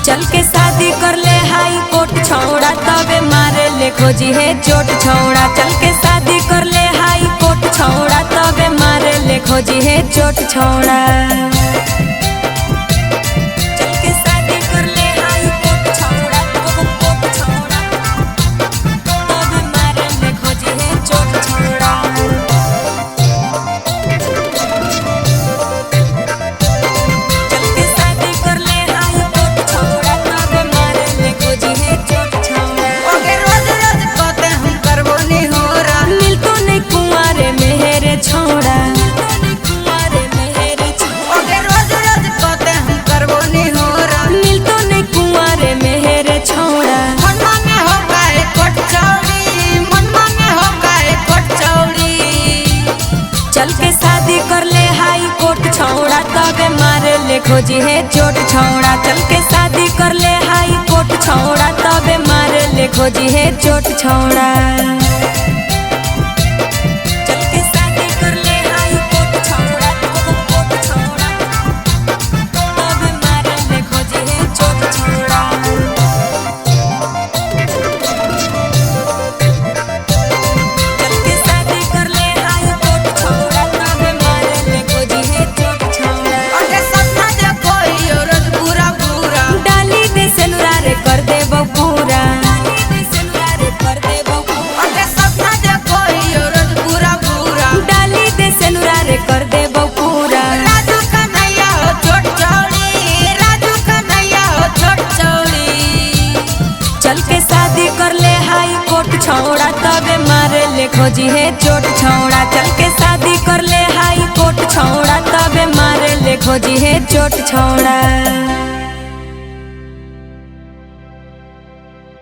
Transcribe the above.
चल के शादी कर ले हाई कोर्ट छौड़ा तबे मारे ले खोजी है चोट छौड़ा। चल के शादी कर ले हाई कोर्ट छौड़ा तबे मारे ले खोजी है चोट छौड़ा। चल के शादी कर ले हाई कोर्ट छौड़ा तबे मारे ले खोजी है चोट छौड़ा। चल के शादी कर ले हाई कोर्ट छौड़ा तबे मारे ले खोजी है चोट छौड़ा। चल के शादी कर ले हाई कोर्ट छौड़ा तबे मारे ले खोजी है चोट छौड़ा। चल के शादी कर ले हाई कोर्ट छौड़ा तबे मारे ले खोजी है चोट छौड़ा।